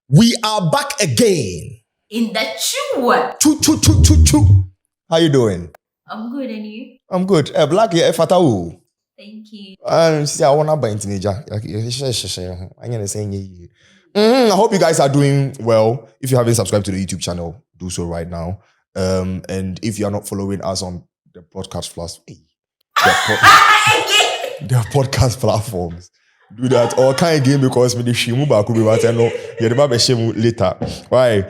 We are back again. In the chew. Choo. How you doing? I'm good, and you? I'm good. Black yeah, fatao. Thank you. See, I wanna buy teenager. I hope you guys are doing well. If you haven't subscribed to the YouTube channel, do so right now. And if you are not following us on the podcast plus, their podcast platforms, do that. Or can again because me the shimu ba kubi wate no ye the ba shimu later. Why?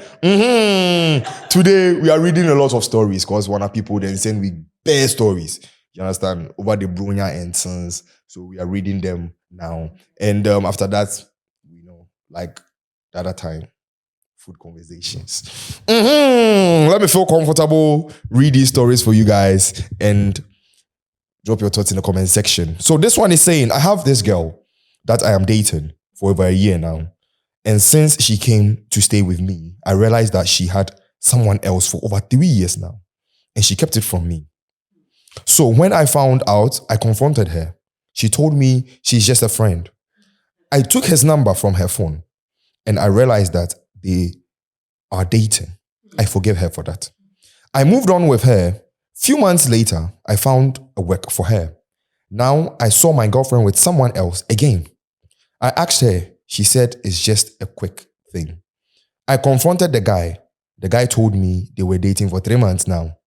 Today we are reading a lot of stories because one of people then send we bear stories. You understand? Over the Brunya and Sons. So we are reading them now. And after that, like the other time, food conversations. Let me feel comfortable, read these stories for you guys, and drop your thoughts in the comment section. So this one is saying, I have this girl that I am dating for over a year now. And since she came to stay with me, I realized that she had someone else for over 3 years now. And she kept it from me. So when I found out, I confronted her. She told me she's just a friend. I took his number from her phone and I realized that they are dating. I forgave her for that. I moved on with her. Few months later, I found a work for her. Now I saw my girlfriend with someone else again. I asked her. She said it's just a quick thing. I confronted the guy. The guy told me they were dating for 3 months now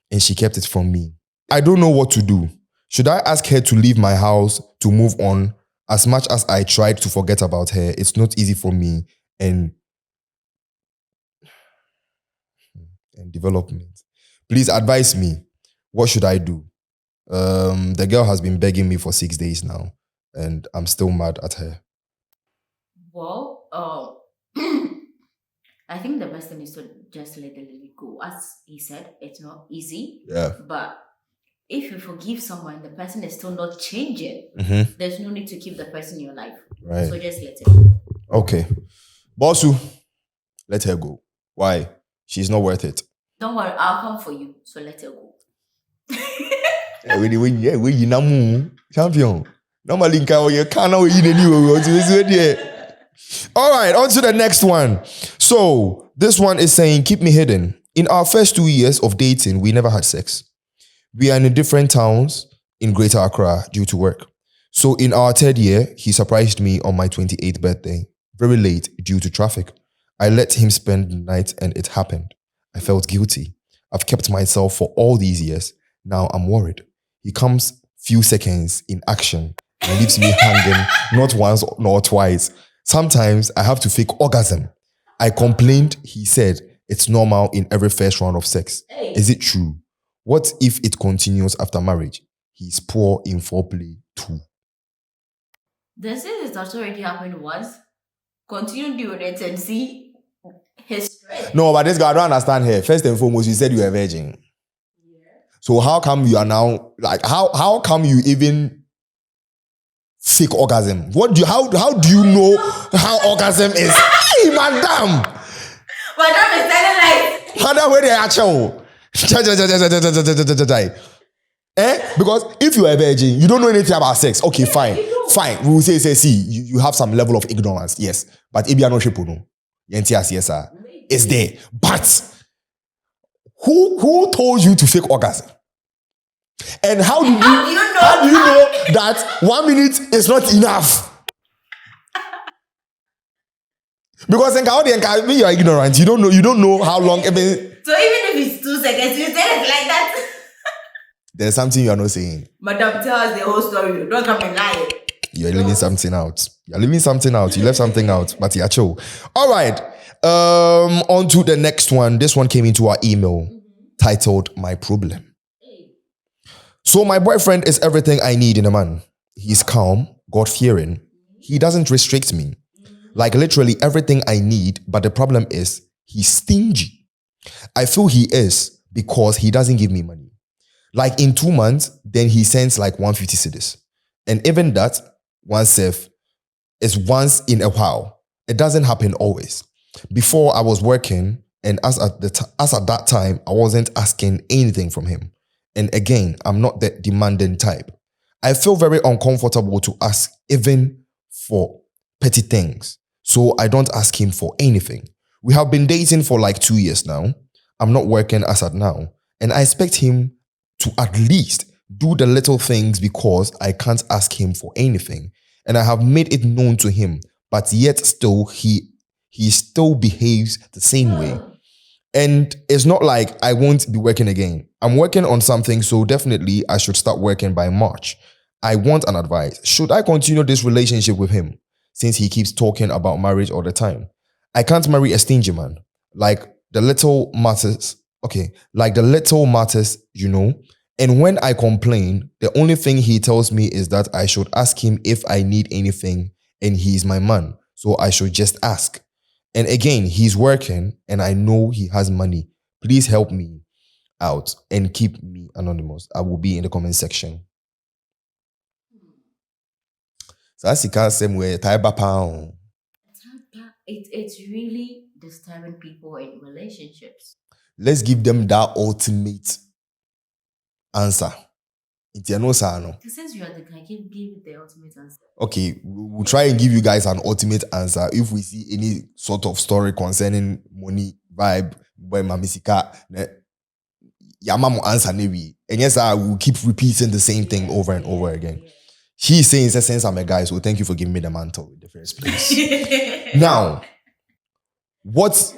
and she kept it from me. I don't know what to do. Should I ask her to leave my house to move on? As much as I tried to forget about her, it's not easy for me and development. Please advise me. What should I do? The girl has been begging me for 6 days now and I'm still mad at her. Well, I think the best thing is to just let the lady go. As he said, it's not easy. Yeah. But if you forgive someone, the person is still not changing. There's no need to keep the person in your life. Right. So just let it go. Okay. Bossu, let her go. Why? She's not worth it. Don't worry, I'll come for you. So let her go. When you champion. Normally, you can't. All right, on to the next one. So this one is saying, keep me hidden. In our first 2 years of dating, we never had sex. We are in different towns in Greater Accra due to work. So in our 3rd year, he surprised me on my 28th birthday, very late due to traffic. I let him spend the night and it happened. I felt guilty. I've kept myself for all these years. Now I'm worried. He comes few seconds in action and leaves me hanging not once nor twice. Sometimes I have to fake orgasm. I complained. He said it's normal in every first round of sex. Is it true? What if it continues after marriage? He's poor in foreplay too. This is that already happened once. Continue doing it and see his strength. No, but this guy, I don't understand her. First and foremost, you said you were a virgin. Yeah. So how come you are now, like, how come you even fake orgasm? How do you know how orgasm is? Hey, madam! Madam is telling like... Madam, where they are actual? Because if you are a virgin, you don't know anything about sex. Okay, fine. We will say, see, you have some level of ignorance, yes. But if you are not sure, no. It's there. But who told you to fake orgasm? And how do you know that 1 minute is not enough? Because when you are ignorant, you don't know how long. So even if it's 2 seconds, you say it like that. There's something you are not saying. Madam, tell us the whole story. Don't come and lie. You're leaving something out. You left something out, but you're chill. All right. On to the next one. This one came into our email titled My Problem. So my boyfriend is everything I need in a man. He's calm, God-fearing. He doesn't restrict me. Like literally everything I need, but the problem is he's stingy. I feel he is because he doesn't give me money. Like in 2 months, then he sends like 150 cedis. And even that, oneself, is once in a while. It doesn't happen always. Before I was working, and as at that time, I wasn't asking anything from him. And again, I'm not the demanding type. I feel very uncomfortable to ask even for petty things. so I don't ask him for anything. We have been dating for like 2 years now. I'm not working as at now, and I expect him to at least do the little things because I can't ask him for anything. And I have made it known to him, but yet still he still behaves the same way. And it's not like I won't be working again. I'm working on something, so definitely I should start working by March. I want an advice. Should I continue this relationship with him since he keeps talking about marriage all the time? I can't marry a stingy man. Like the little matters, you know. And when I complain, the only thing he tells me is that I should ask him if I need anything, and he's my man, so I should just ask. And again, he's working and I know he has money. Please help me out and keep me anonymous. I will be in the comment section. So that's the same way. It's really disturbing people in relationships. Let's give them that ultimate answer. Since you are the guy, give the ultimate answer. Okay, we'll try and give you guys an ultimate answer if we see any sort of story concerning money, vibe, boy, mamisika. Yamamu answer nevi. And yes, I will keep repeating the same thing over and over again. Yeah. He's saying, since I'm a guy, so thank you for giving me the mantle in the first place. Now, what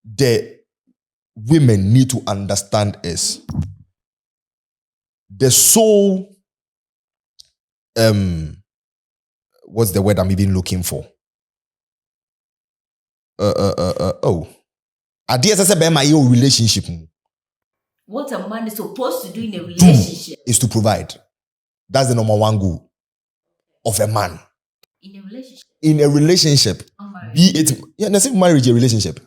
the women need to understand is the soul, what's the word I'm even looking for? Ideas as a my relationship. What a man is supposed to do in a relationship is to provide. That's the number one goal of a man. In a relationship. In a relationship. Be it, let's say marriage is a relationship.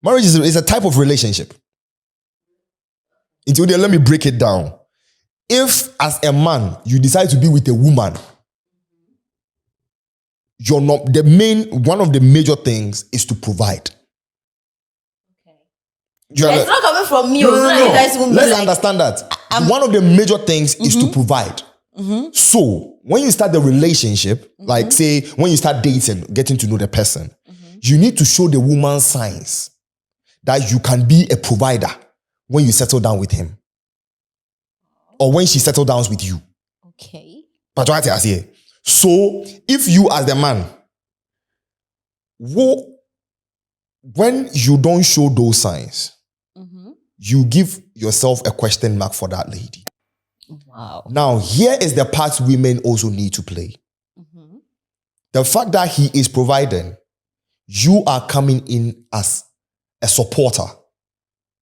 Marriage is a type of relationship. Let me break it down. If as a man you decide to be with a woman, you're not one of the major things is to provide. Okay. It's not coming from me. No. Let's understand that. One of the major things is to provide. Mm-hmm. So when you start the relationship, like say when you start dating, getting to know the person, you need to show the woman signs that you can be a provider when you settle down with him. Or when she settles down with you. Okay. But what I say. So if you as the man, when you don't show those signs, you give yourself a question mark for that lady. Wow. Now, here is the part women also need to play. The fact that he is providing, you are coming in as a supporter.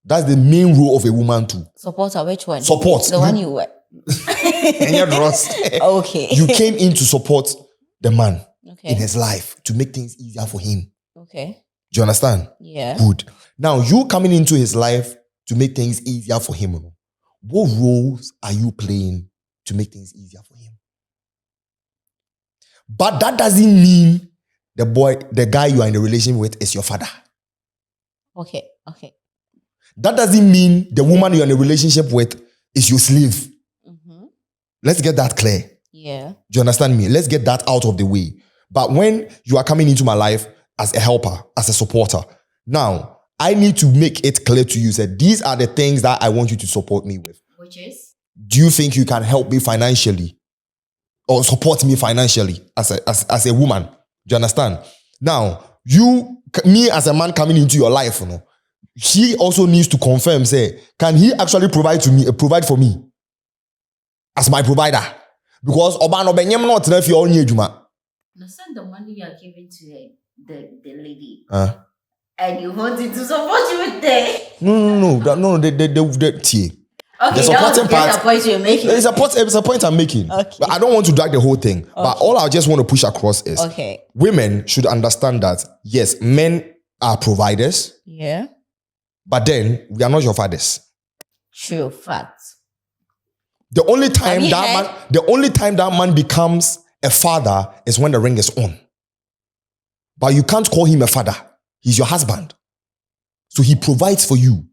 That's the main role of a woman too. Supporter, which one? Support. The one you were. And you're lost. Okay. You came in to support the man in his life to make things easier for him. Okay. Do you understand? Yeah. Good. Now, you coming into his life to make things easier for him. What roles are you playing to make things easier for him? But that doesn't mean the guy you are in a relationship with is your father. Okay. That doesn't mean the woman you're in a relationship with is your slave. Let's get that clear. Yeah. Do you understand me? Let's get that out of the way. But when you are coming into my life as a helper, as a supporter, now I need to make it clear to you that these are the things that I want you to support me with. Which is? Do you think you can help me financially or support me financially as a woman? Do you understand? Now, me as a man coming into your life, he also needs to confirm, say, can he actually provide for me as my provider? Because Obano Benyam not if you only Juma. Send the money you are giving to the lady. And you want it to support you with that? No. Okay, the supporting part. A point you're making. It's a point I'm making. Okay. But I don't want to drag the whole thing. Okay. But all I just want to push across is women should understand that, yes, men are providers. Yeah. But then, we are not your fathers. True fact. The only time that man becomes a father is when the ring is on. But you can't call him a father. He's your husband. So he provides for you.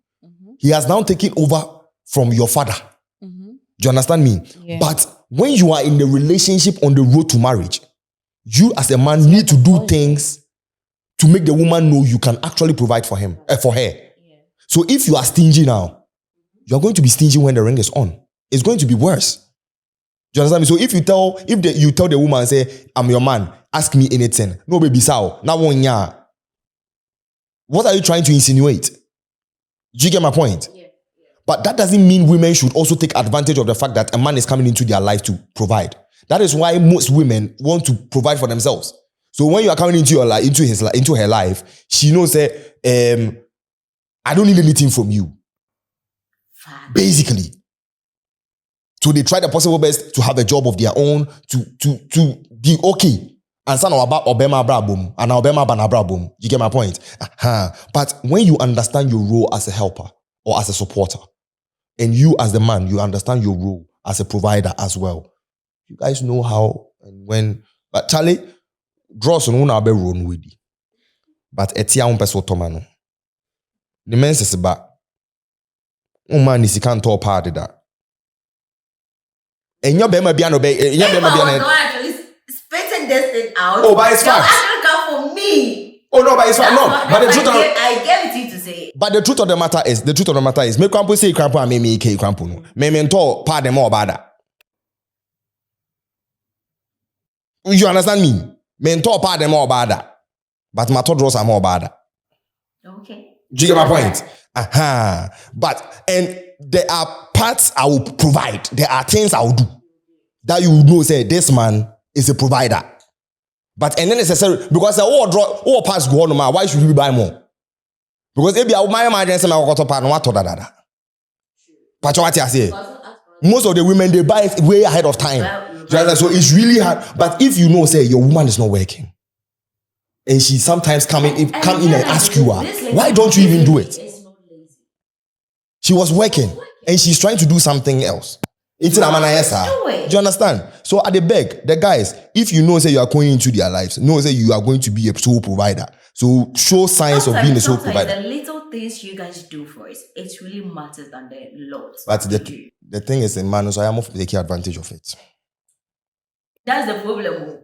He has now taken over from your father. Do you understand me? Yeah. But when you are in a relationship on the road to marriage, You as a man need to do things to make the woman know you can actually provide for him, for her. Yeah. So if you are stingy now, you're going to be stingy when the ring is on. It's going to be worse. Do you understand me? So if you tell the woman, say, I'm your man, ask me anything. No baby sao. Now what are you trying to insinuate? Do you get my point? Yeah. But that doesn't mean women should also take advantage of the fact that a man is coming into their life to provide. That is why most women want to provide for themselves. So when you are coming into her life, she knows that I don't need anything from you. Basically. So they try the possible best to have a job of their own, to be okay. And son about Obama Brabum and Obama Banabrabum. You get my point? But when you understand your role as a helper or as a supporter, and you as the man, you understand your role as a provider as well. You guys know how and when. But Charlie, draws on one be run with you. But etia un peso tomano. The men says ba. Man is can't talk part of that. And your bema biano be actually spitting this thing out. Oh, but it's fact. Actually come for me. Oh no, but it's fact. No, but the truth I gave it to you to say. But the truth of the matter is, me crampo say crampo and me ke crampo no. Me mento part them more about that. You understand me? Mentor part them more about that. But my thought draws are more about that. Okay. Do you get my point? But and there are parts I will provide. There are things I will do that you know say this man is a provider. But and then necessary because all parts go on, why should we buy more? Because if you my imagine say my part no what that. But what I say? Most of the women they buy it way ahead of time. So it's really hard. But if you know say your woman is not working, and she sometimes come in and ask you why don't you even do it? She was working and she's trying to do something else. Do you understand? So at the beg, the guys, if you know say you are going into their lives, know say you are going to be a sole provider. So show signs of being a sole provider. The little things you guys do for us, it really matters than the lots. But the thing is, in man, so I am taking advantage of it. That's the problem.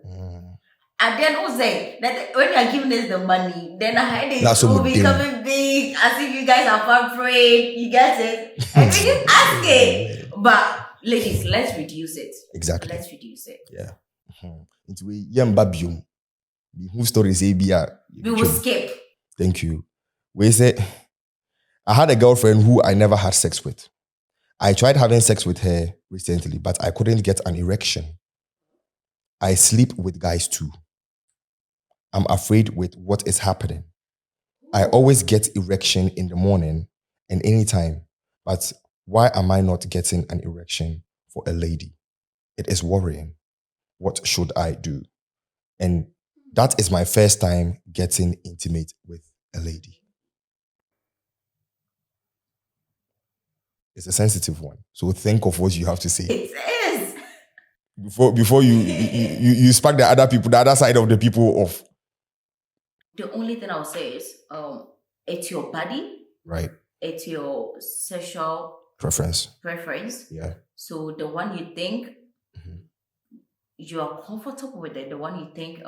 And then who say that when you are giving us the money, then I had it will be becoming big, as if you guys are afraid. You get it? And we just ask it. But ladies, let's reduce it. Exactly. Let's reduce it. Yeah. It's we babium. Who stories ABR? We will skip. Thank you. We say I had a girlfriend who I never had sex with. I tried having sex with her recently, but I couldn't get an erection. I sleep with guys too. I'm afraid with what is happening. I always get erection in the morning and anytime, but why am I not getting an erection for a lady? It is worrying. What should I do? And that is my first time getting intimate with a lady. It's a sensitive one. So think of what you have to say. It is. Before you spark the other side of the people off. The only thing I'll say is, it's your body. Right. It's your sexual preference. Yeah. So the one you think you are comfortable with it, the one you think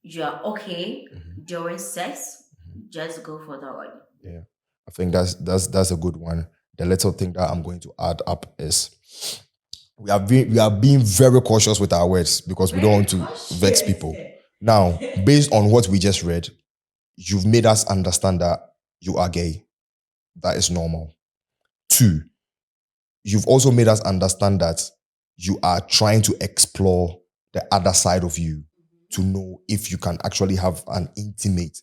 you are okay during sex, just go for that one. Yeah. I think that's a good one. The little thing that I'm going to add up is we are being very cautious with our words because we don't want to vex people. Now, based on what we just read, you've made us understand that you are gay. That is normal. 2, you've also made us understand that you are trying to explore the other side of you to know if you can actually have an intimate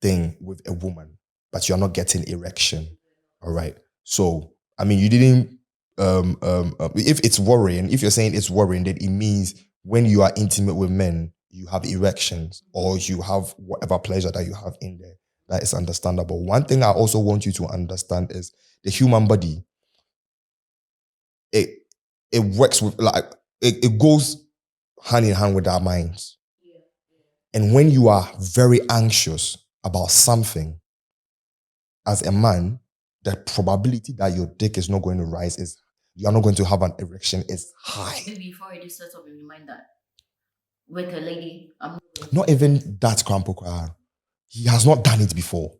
thing with a woman, but you're not getting erection. All right. So, I mean, you didn't, if it's worrying, if you're saying it's worrying, then it means when you are intimate with men, you have erections or you have whatever pleasure that you have in there. That is understandable. One thing I also want you to understand is the human body, it works with, like, it goes hand in hand with our minds. And when you are very anxious about something, as a man, the probability that your dick is not going to rise is you are not going to have an erection is high. Maybe you've already set up in your mind that with a lady, I'm not even that Krampokra. He has not done it before.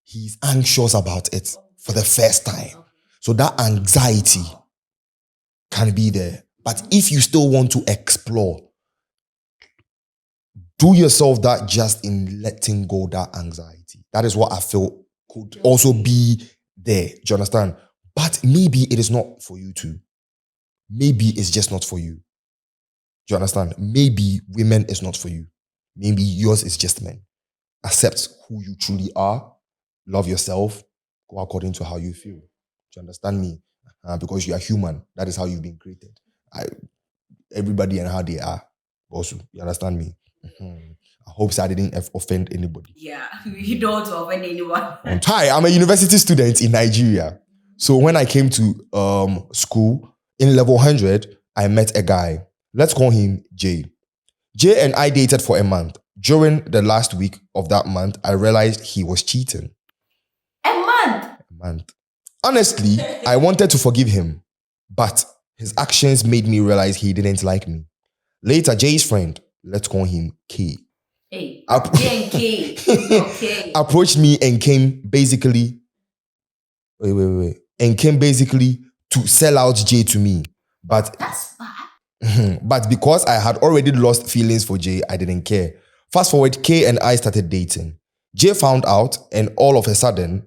He's anxious about it for the first time. So that anxiety can be there. But if you still want to explore, do yourself that just in letting go that anxiety. That is what I feel could also be there. Do you understand? But maybe it is not for you too. Maybe it's just not for you. Do you understand? Maybe women is not for you. Maybe yours is just men. Accept who you truly are. Love yourself. Go according to how you feel. Do you understand me? Because you are human. That is how you've been created. Everybody and how they are. Also, you understand me? Mm-hmm. I hope I didn't offend anybody. Yeah, you don't offend anyone. Hi, I'm a university student in Nigeria. So when I came to school in level 100, I met a guy. Let's call him Jay. Jay and I dated for a month. During the last week of that month, I realized he was cheating. A month? A month. Honestly, I wanted to forgive him, but his actions made me realize he didn't like me. Later, Jay's friend, let's call him K. Hey, J and K. Okay. Approached me and came basically to sell out Jay to me. But that's bad. But because I had already lost feelings for Jay, I didn't care. Fast forward, K and I started dating. Jay found out, and all of a sudden,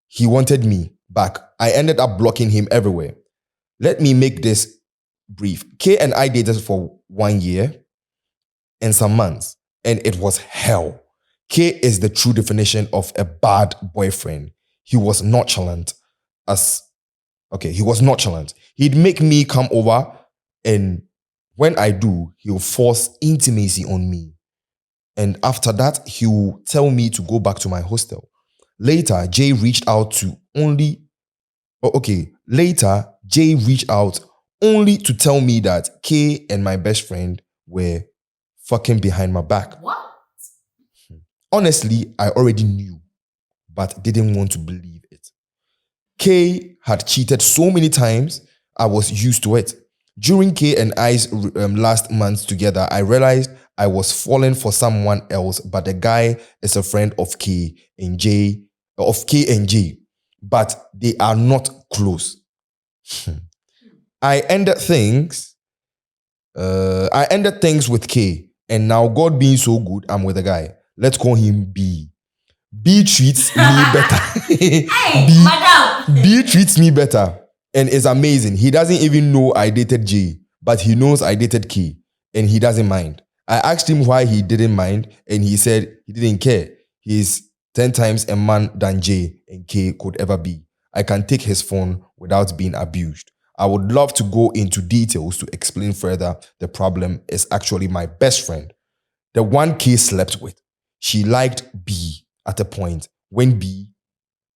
he wanted me back. I ended up blocking him everywhere. Let me make this brief. K and I dated for 1 year and some months, and it was hell. K is the true definition of a bad boyfriend. He was nonchalant. He was nonchalant. He'd make me come over, and when I do, he'll force intimacy on me. And after that, he'll tell me to go back to my hostel. Later, Jay reached out only to tell me that K and my best friend were fucking behind my back. What? Honestly, I already knew, but didn't want to believe it. K had cheated so many times, I was used to it. During K and I's last months together, I realized I was falling for someone else, but the guy is a friend of K and J, but they are not close. I ended things with K, and now God being so good, I'm with a guy. Let's call him B. B treats me better. Hey, madam. B treats me better and is amazing. He doesn't even know I dated J, but he knows I dated K, and he doesn't mind. I asked him why he didn't mind, and he said he didn't care. He's 10 times a man than J and K could ever be. I can take his phone without being abused. I would love to go into details to explain further. The problem is actually my best friend, the one K slept with. She liked B at a point when B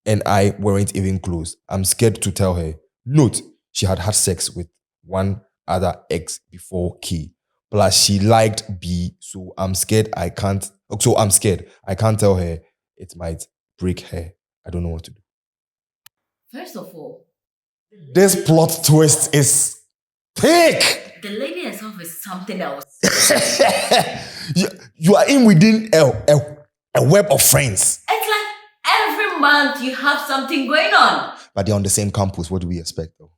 and I weren't even close. I'm scared to tell her. Note, she had sex with one other ex before K. Plus, she liked B, so I'm scared I can't tell her. It might break her. I don't know what to do. First of all, this plot twist is thick. The lady herself is something else. you are in within a web of friends. It's like every month you have something going on. But they're on the same campus. What do we expect though?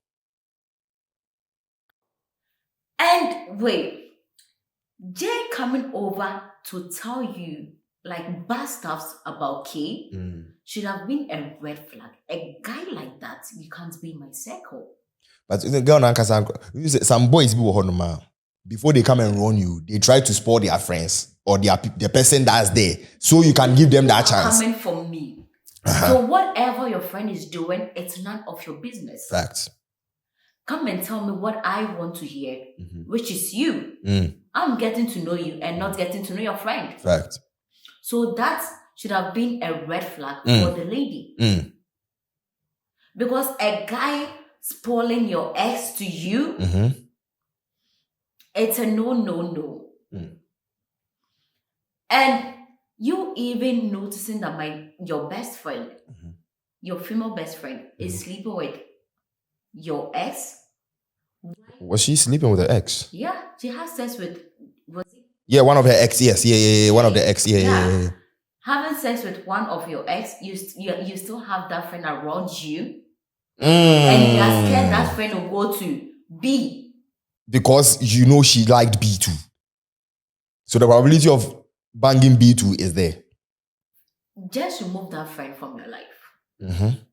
And wait, Jay coming over to tell you like bad stuff about K should have been a red flag. A guy like that, you can't be in my circle. But the girl some boys before they come and run you, they try to spoil their friends or the person that's there, so you can give them that chance. Coming from me. So whatever your friend is doing, it's none of your business. Facts. Come and tell me what I want to hear, which is you. I'm getting to know you and not getting to know your friend. Fact. So that should have been a red flag for the lady. Because a guy spoiling your ex to you, it's a no. And you even noticing that your best friend, your female best friend, is sleeping with your ex, Was she sleeping with her ex? Yeah, she has sex with. Yeah, one of her ex. Yes, yeah. One of the ex. Yeah. Having sex with one of your ex, you still have that friend around you, Mm. and you are scared that friend will go to B. Because you know she liked B too. So the probability of banging B too is there. Just remove that friend from your life.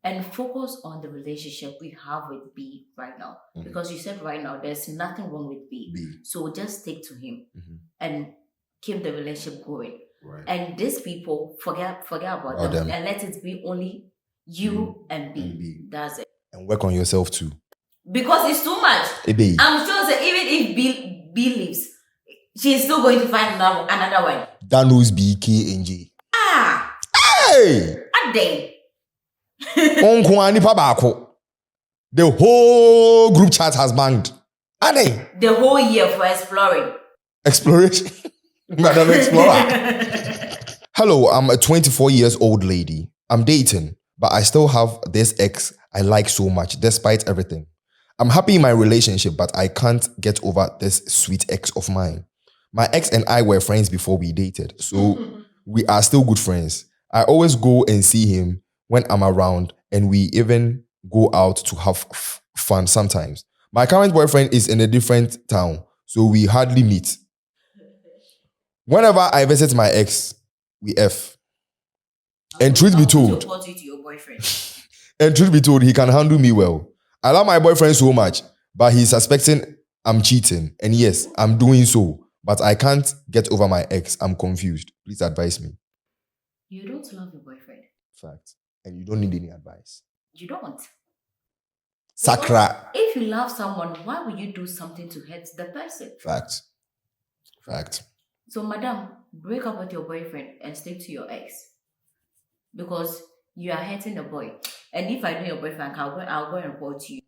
And focus on the relationship we have with B right now. Because you said right now there's nothing wrong with B. So just stick to him and keep the relationship going. Right. And these people, forget about them and let it be only you and B. That's it. And work on yourself too. Because it's too much. I'm sure that even if B leaves, she's still going to find another one. That knows B, K, and J. Hey! A day. The whole group chat has banged. The whole year for exploring. Exploration? Madam Explorer. Hello, I'm a 24 years old lady. I'm dating, but I still have this ex I like so much despite everything. I'm happy in my relationship, but I can't get over this sweet ex of mine. My ex and I were friends before we dated, so we are still good friends. I always go and see him when I'm around, and we even go out to have fun sometimes. My current boyfriend is in a different town, so we hardly meet. Whenever I visit my ex, we F. And truth be told, he can handle me well. I love my boyfriend so much, but he's suspecting I'm cheating. And yes, I'm doing so, but I can't get over my ex. I'm confused. Please advise me. You don't love your boyfriend. Fact. And you don't need any advice. You don't. Sakra. If you love someone, why would you do something to hurt the person? Fact. So, madam, break up with your boyfriend and stick to your ex. Because you are hurting the boy. And if I know your boyfriend, I'll go and report you.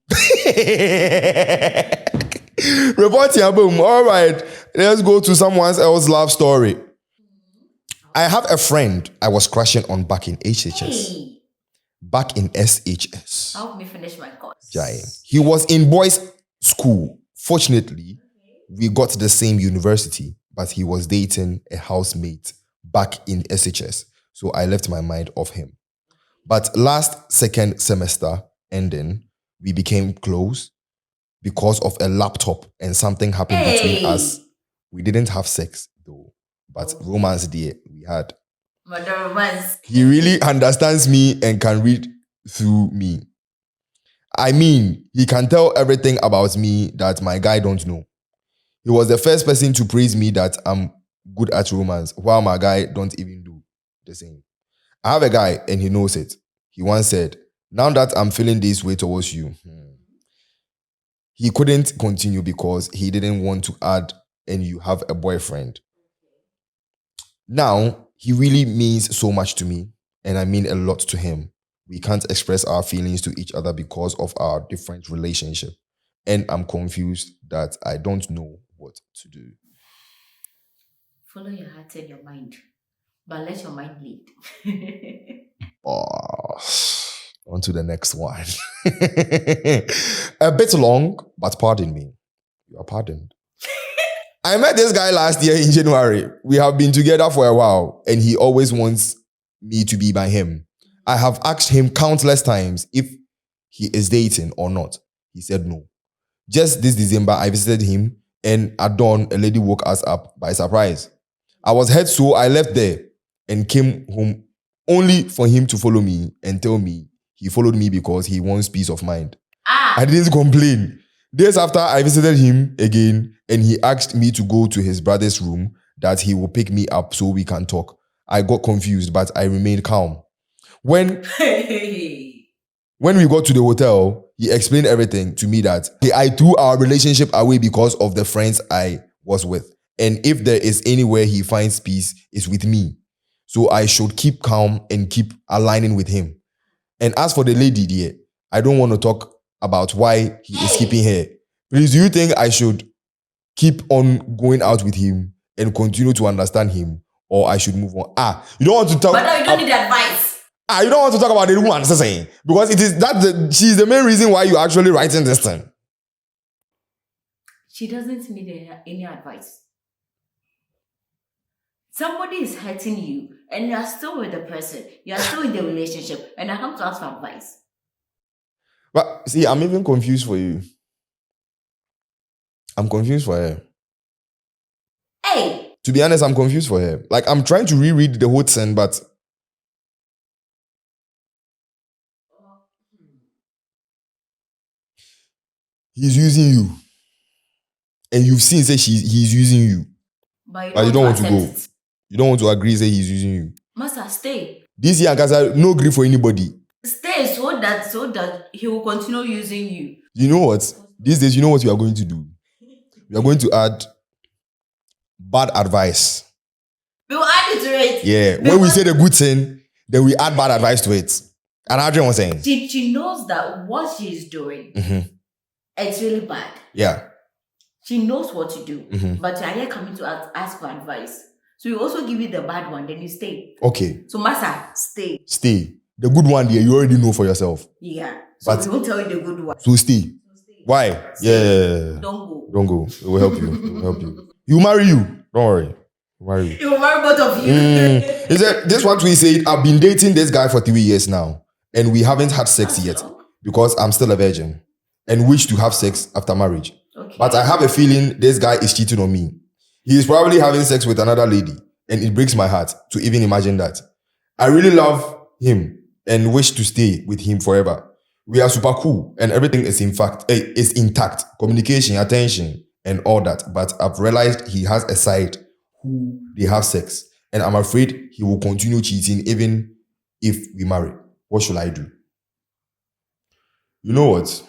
Report your boom. All right. Let's go to someone else's love story. I have a friend I was crushing on back in HHS. Hey. Back in SHS. Help me finish my course. He was in boys' school. Fortunately, we got the same university, but he was dating a housemate back in SHS. So I left my mind off him. But last second semester ending, we became close because of a laptop and something happened between us. We didn't have sex though, but romance there we had. But the romance. He really understands me and can read through me. I mean, he can tell everything about me that my guy don't know. He was the first person to praise me that I'm good at romance, while my guy don't even do the same. I have a guy and he knows it. He once said, now that I'm feeling this way towards you, he couldn't continue because he didn't want to add and you have a boyfriend. Now, he really means so much to me and I mean a lot to him. We can't express our feelings to each other because of our different relationship. And I'm confused that I don't know what to do. Follow your heart and your mind, but let your mind lead. On to the next one. A bit long, but pardon me. You are pardoned. I met this guy last year in January. We have been together for a while, and he always wants me to be by him. I have asked him countless times if he is dating or not. He said no. Just this December, I visited him, and at dawn, a lady woke us up by surprise. I was hurt, so I left there and came home only for him to follow me and tell me he followed me because he wants peace of mind. I didn't complain. Days after, I visited him again, and he asked me to go to his brother's room that he will pick me up so we can talk. I got confused, but I remained calm. When we got to the hotel, he explained everything to me that I threw our relationship away because of the friends I was with. And if there is anywhere he finds peace, it's with me. So I should keep calm and keep aligning with him. And as for the lady there, I don't want to talk about why he is keeping her. Please, do you think I should keep on going out with him and continue to understand him, or I should move on? You don't want to talk. But no, you don't need advice. You don't want to talk about the woman, saying, because it is that she's the main reason why you're actually writing this thing. she doesn't need any advice. Somebody is hurting you and you are still with the person. You are still in the relationship and I come to ask for advice. But see, I'm even confused for you. I'm confused for her. Hey! To be honest, I'm confused for her. Like, I'm trying to reread the whole thing, but he's using you. And you've seen say he's using you. But you don't want to go. It. You don't want to agree say he's using you. Master, stay. This year, Ankasa, no agree for anybody. Stay so that he will continue using you. You know what? These days, you know what we are going to do? We are going to add bad advice. We will add it to it. Yeah. When we say the good thing, then we add bad advice to it. And Adrian was saying. She knows that what she is doing, it's really bad. Yeah. She knows what to do. But you are here coming to ask for advice. So we also give you the bad one, then you stay. Okay. So Master, stay. Stay. The good one there, you already know for yourself. Yeah. So we won't tell you the good one. So stay. Why? Stay. Yeah. Don't go. Don't go. It will help you. It will help you. He'll marry you. Don't worry. He'll marry you. He will marry both of you. He said, this one we said, I've been dating this guy for 3 years now. And we haven't had sex yet. Because I'm still a virgin. And wish to have sex after marriage. Okay. But I have a feeling this guy is cheating on me. He is probably having sex with another lady. And it breaks my heart to even imagine that. I really love him and wish to stay with him forever. We are super cool and everything is is intact. Communication, attention, and all that. But I've realized he has a side who they have sex. And I'm afraid he will continue cheating even if we marry. What should I do? You know what?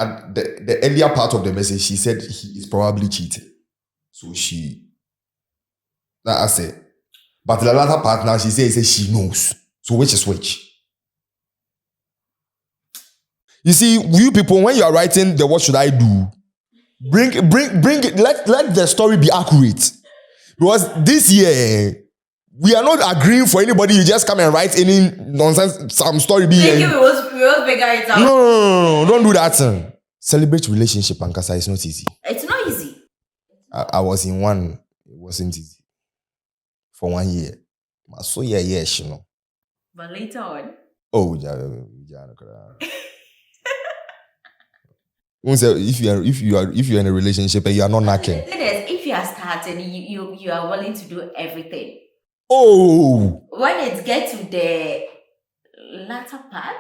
At the earlier part of the message, she said he is probably cheating. So that I said. But the latter part now, she says she knows. So which is which? You see, you people, when you are writing the what should I do, bring it, let the story be accurate. Because this year, we are not agreeing for anybody. You just come and write any nonsense, some story. We will figure it out. No, don't do that thing. Celebrate relationship, Ankasa, it's not easy. It's not easy. I was in one, it wasn't easy. For 1 year. So yeah, you know. But later on. Oh, yeah. If you are in a relationship and you are not knacking. The thing is, if you are starting, you are willing to do everything. Oh. When it gets to the latter part,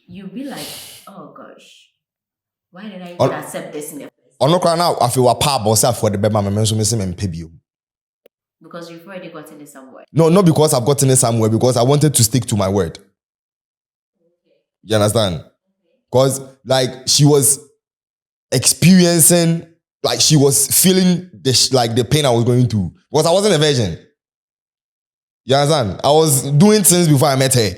you'll be like, oh gosh, why did I even accept this in the first place? Now, I feel a pub or for the baby. Because you've already gotten it somewhere. No, not because I've gotten it somewhere, because I wanted to stick to my word. You understand? Because like she was experiencing, like she was feeling the pain I was going through. Because I wasn't a virgin. You understand? I was doing things before I met her.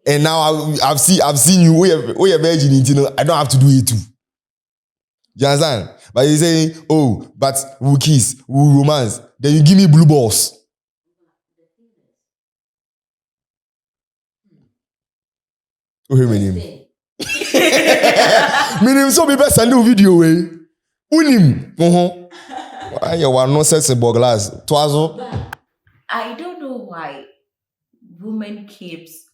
And now I've seen you, we are virgin, you know, I don't have to do it too. You understand? But you say, oh, but we'll kiss, we'll romance. Then you give me blue balls. Oh, hey, my name. My name so be best send you video way. Unim. Why you want no sensible glass? Twazo. I don't know why women keeps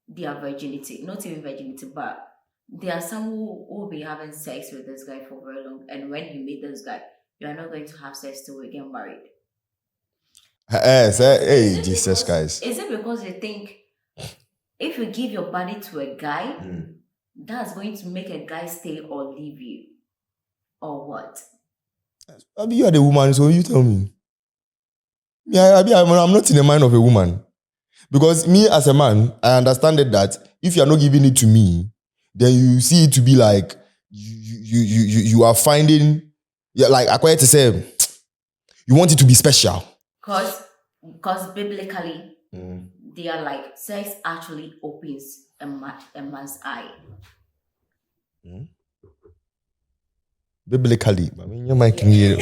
their virginity, not even virginity, but there are some who will be having sex with this guy for very long, and when you meet this guy, you are not going to have sex till we get married. Hey, Jesus Christ. Is it because you think if you give your body to a guy, that's going to make a guy stay or leave you? Or what? Maybe you are the woman, so you tell me. Yeah, I'm not in the mind of a woman. Because me as a man, I understand that if you are not giving it to me, then you see it to be like you are finding, like I quite to say, you want it to be special. Because biblically, they are like sex actually opens a man's eye. Biblically, I mean, you might hear.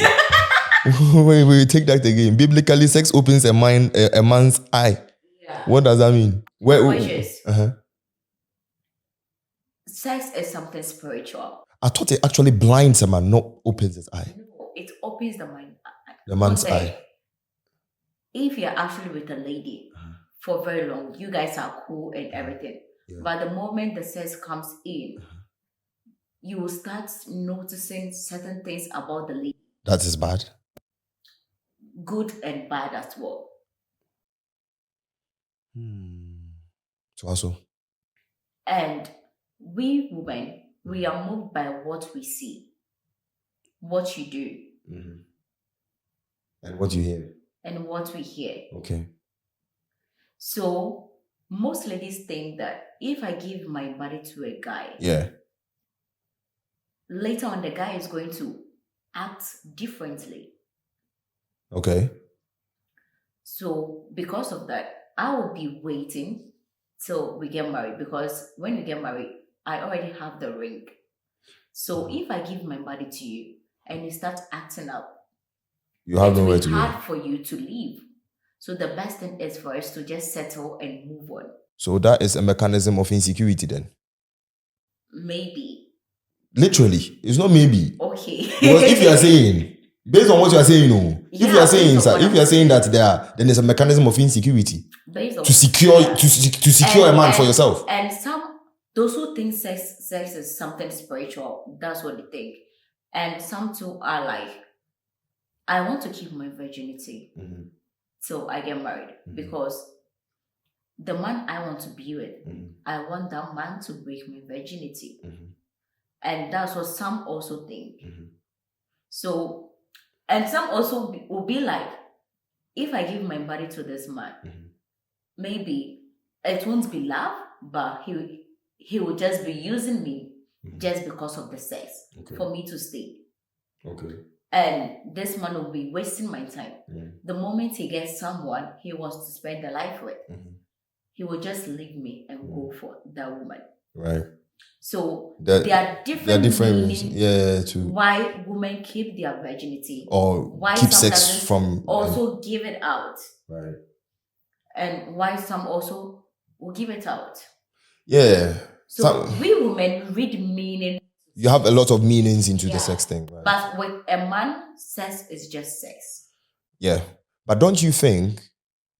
Wait, take that again. Biblically, sex opens a man's eye. Yeah. What does that mean? Where? sex is something spiritual. I thought it actually blinds a man, not opens his eye. No, it opens the mind. The man's eye. If you're actually with a lady for very long, you guys are cool and everything. Yeah. But the moment the sex comes in, you will start noticing certain things about the lady. That is bad. Good and bad as well. So also. And we women, we are moved by what we see, what you do. And what you hear. And what we hear. Okay. So most ladies think that if I give my body to a guy, later on the guy is going to act differently. Okay. So because of that, I will be waiting till we get married, because when you get married, I already have the ring. So if I give my body to you and you start acting up, you have nowhere to go. It's hard go. for you to leave. So the best thing is for us to just settle and move on. So that is a mechanism of insecurity then? Maybe. Literally. It's not maybe. Okay. Because if you are saying, based on what you are saying, if you are saying that then there's a mechanism of insecurity. Based on to secure a man for yourself. And those who think sex is something spiritual, that's what they think. And some too are like, I want to keep my virginity till I get married, because the man I want to be with, I want that man to break my virginity. And that's what some also think. So, and some also will be like, if I give my body to this man, maybe it won't be love, but he will just be using me just because of the sex for me to stay. Okay. And this man will be wasting my time. The moment he gets someone he wants to spend their life with, he will just leave me and go for that woman. Right. So there are different reasons why women keep their virginity, or why keep sex from also give it out. Right. And why some also will give it out. Yeah. So we women read meaning. You have a lot of meanings into the sex thing. Right? But with a man, sex is just sex. Yeah. But don't you think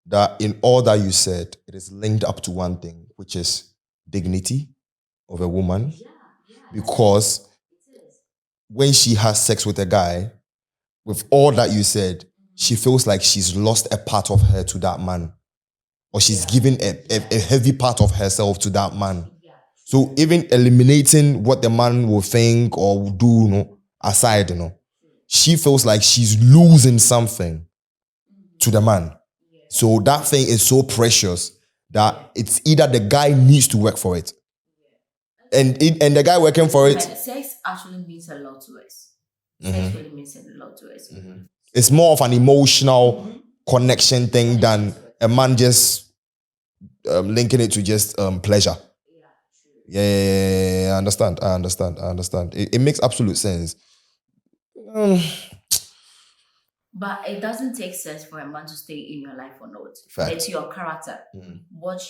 that in all that you said, it is linked up to one thing, which is dignity of a woman? Yeah. Because when she has sex with a guy, with all that you said, she feels like she's lost a part of her to that man. Or she's given a heavy part of herself to that man. So even eliminating what the man will think or will do, aside, she feels like she's losing something to the man. So that thing is so precious that it's either the guy needs to work for it. And the guy working for it. Sex actually means a lot to us. Sex really means a lot to us. It's more of an emotional connection thing than a man just linking it to just pleasure. Yeah, I understand. It makes absolute sense. But it doesn't take sense for a man to stay in your life or not. Fact. It's your character. What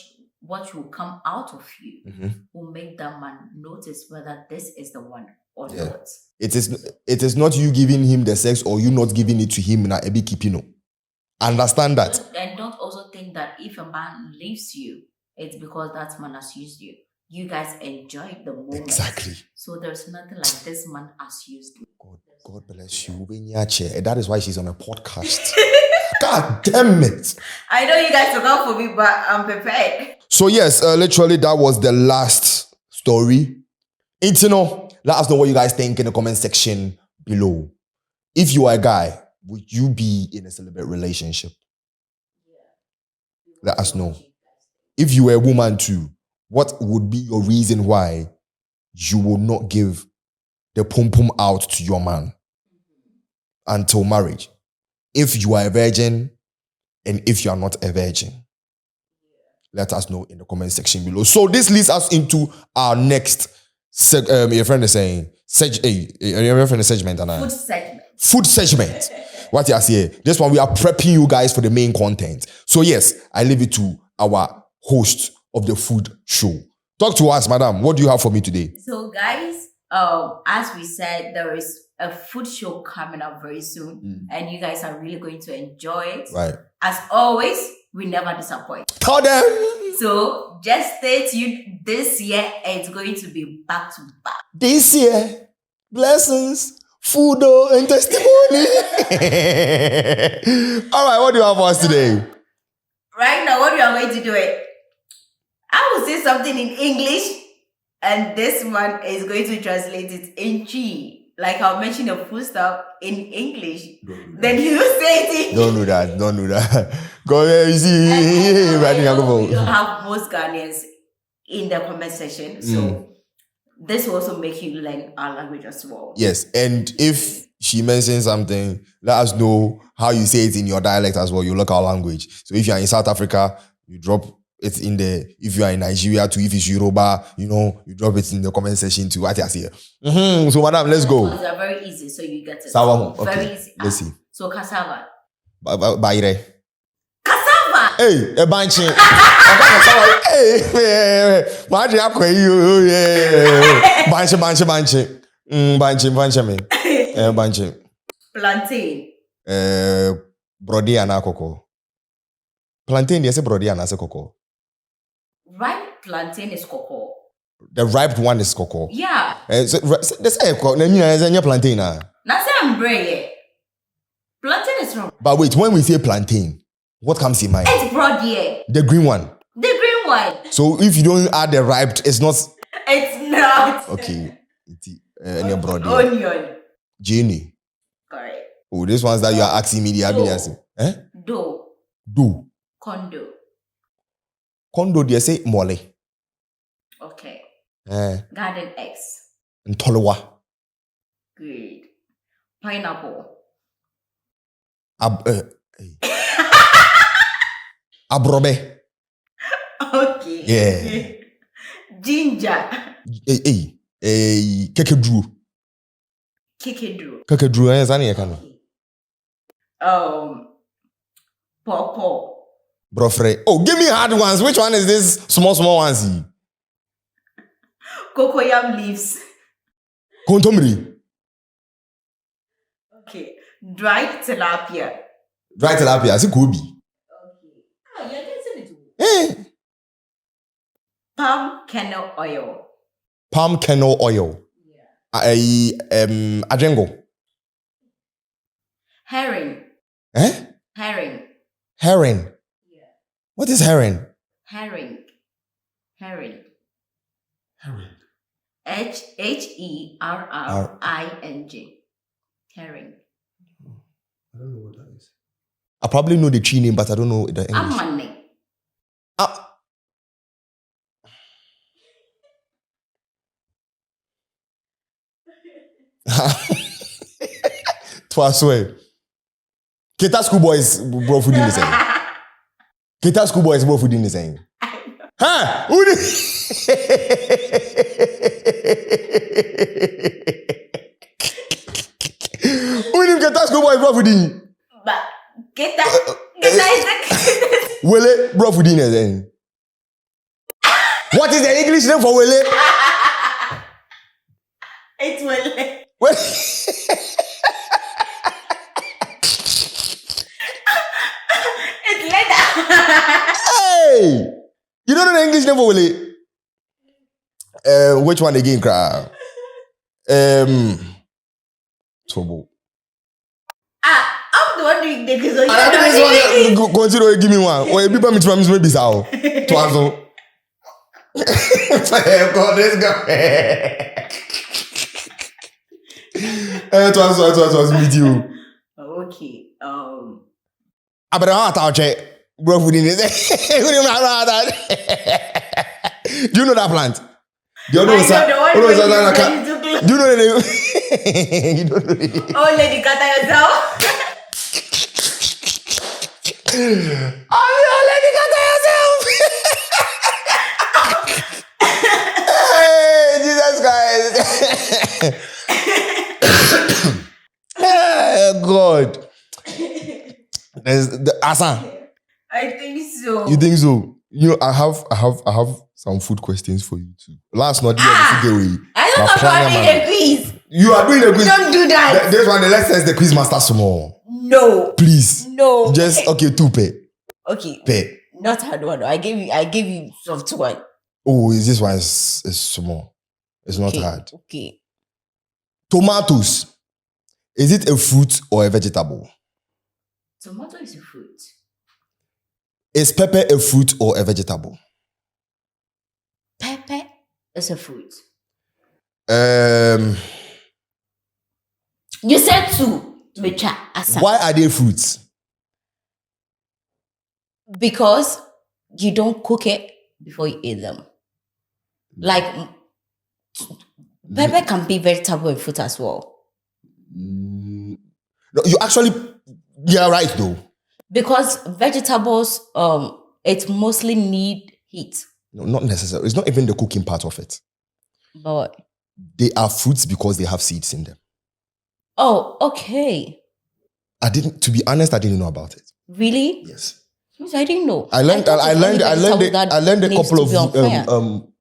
will come out of you will make that man notice whether this is the one or not. It is not you giving him the sex or you not giving it to him in a big keepino. Understand that. And don't also think that if a man leaves you, it's because that man has used you. You guys enjoy the moment. Exactly. So there's nothing like this man has used you. God bless you. That is why she's on a podcast. God damn it. I know you guys will come for me, but I'm prepared. So yes, literally that was the last story. Let us know what you guys think in the comment section below. If you are a guy, would you be in a celibate relationship? Let us know. If you were a woman too, what would be your reason why you will not give the pum-pum out to your man until marriage? If you are a virgin and if you are not a virgin. Let us know in the comment section below. So this leads us into our next your friend is saying segment. Food segment. What you say? This one we are prepping you guys for the main content. So yes, I leave it to our host of the food show, Talk to us, madam. What do you have for me today? So, guys, as we said, there is a food show coming up very soon, and you guys are really going to enjoy it. Right. As always, we never disappoint. Tell them. So, just stay tuned. This year, it's going to be back to back. This year, blessings, food, and testimony. All right, what do you have for us today? Right now, what we are going to do it. I will say something in English, and this one is going to translate it in Chi. Like I'll mention the food stuff in English. Then you say it in Don't do that. Go ahead, you see. You'll have most Ghanaians in the comment section. So this will also make you learn our language as well. Yes, and if she mentions something, let us know how you say it in your dialect as well. You look our language. So if you are in South Africa, you drop it in there. If you are in Nigeria too, if it's Yoruba, you drop it in the comment section too. What I say? So, madam, let's go. They're very easy, so you get it. Okay. Very easy. Let's see. So cassava. Bayre. Cassava. Hey, a banchi. Hey, banchi. Banchi. Plantain. Brody and cocoa. Plantain, they say brody and cocoa. Ripe plantain is cocoa. The ripe one is cocoa. Yeah. They say plantain. That's I'm brave. Plantain is wrong. But wait, when we say plantain, what comes in mind? It's brody. The green one. The green one. So if you don't add the ripe, it's not. It's not. Okay. It's brody. Onion. Jenny. Correct. Oh, this one's that you are asking me. Do. Do. Condo. Condo, they say mole. Okay. Garden eggs. Ntolowa. Good. Pineapple. Abrobe. Okay. Yeah. Ginger. Kekedru. Kekedru, zani yakano. Pawpaw. Brofre. Oh, give me hard ones. Which one is this small ones? Cocoyam leaves. Kontomri. Okay. Dried tilapia. I see Kobe. Okay. You're getting it. Hey. Palm kernel oil. Yeah. Ajengo. Herring. Herring. Yeah. What is herring? Herring. Herring. Herring. Herring. I don't know what that is. I probably know the Twi name, but I don't know the English. Amane. Twi swear. Kita schoolboys bro food in the same. Kita schoolboys bro food in the same. Huh? Who did? Who did Kita schoolboys bro food in? But Kita is Wele bro food in the same. What is the English name for Wele? It's Wele. It's leather. Hey! You don't know the English name for Wele? Which one again, crowd? Trouble. I'm the one doing the kids. Consider give me one. Or people me promise maybe so. Twazo. God, let's go. Twazo meet you. Okay. But I thought check. Bro, food in it. Do you know that plant? Do you know that? Do you know the name? You don't know the name. Oh, lady, cut yourself. Oh, lady, cut yourself. Hey, Jesus Christ. Hey, God. There's the Asa. I think so. You think so? You know, I have some food questions for you too. Last night, I don't know about doing a quiz. You are doing a quiz. Don't do that. This one, let's test the quiz master small. No. Please. No. Just okay, 2 pay. Okay. Pay. Not hard one. I gave you soft one. Oh, this one is small. It's not hard. Okay. Tomatoes. Is it a fruit or a vegetable? Tomato is a fruit. Is pepper a fruit or a vegetable? Pepper is a fruit. You said 2. Why are they fruits? Because you don't cook it before you eat them. Like pepper can be vegetable and fruit as well. No, you actually, you're right though. Because vegetables, it mostly need heat. No, not necessarily. It's not even the cooking part of it. But they are fruits because they have seeds in them. Oh, okay. To be honest, I didn't know about it. Really? Yes. I didn't know. I learned a couple of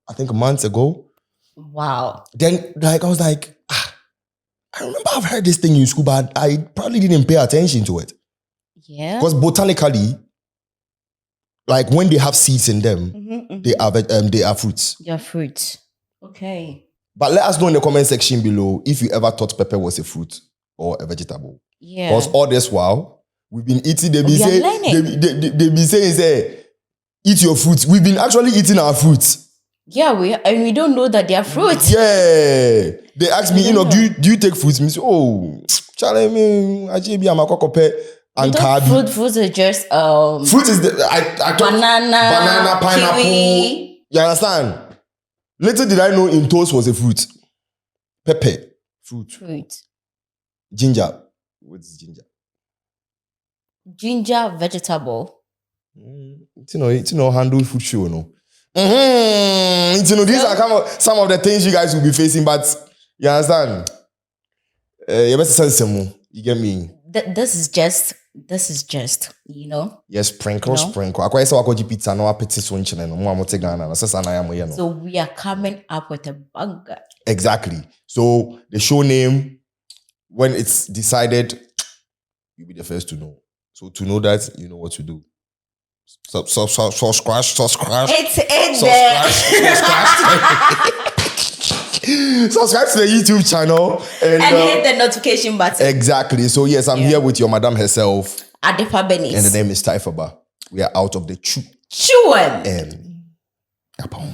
I think months ago. Wow. Then I was like, I remember I've heard this thing in school, but I probably didn't pay attention to it. Yeah. Because botanically, like when they have seeds in them, they are fruits. They are fruits. Okay. But let us know in the comment section below if you ever thought pepper was a fruit or a vegetable. Yeah. Because all this while, we've been eating, they be saying, eat your fruits. We've been actually eating our fruits. Yeah, we don't know that they are fruits. Yeah. They ask me, do you take fruits? Me say, oh, Charlie, me, I'm a cocoa and cardi. Fruits are just fruit is I banana, pineapple. Kiwi. You understand? Little did I know in toast was a fruit. Pepper, fruit. Ginger. What's ginger? Ginger, vegetable. Handle food show, no. These are some of the things you guys will be facing, but you understand? You better sense some. You get me? This is just, Yes, sprinkle. I say I pizza no apeti so nchene no. Mo te Ghana. So we are coming up with a banger. Exactly. So the show name, when it's decided, you'll be the first to know. So to know that, you know what to do. Subscribe. Subscribe to the YouTube channel and hit the notification button. Exactly. So yes, I'm here with your madam herself, Adefa Benis, and the name is Twi. We are out of the Chewin. Japon.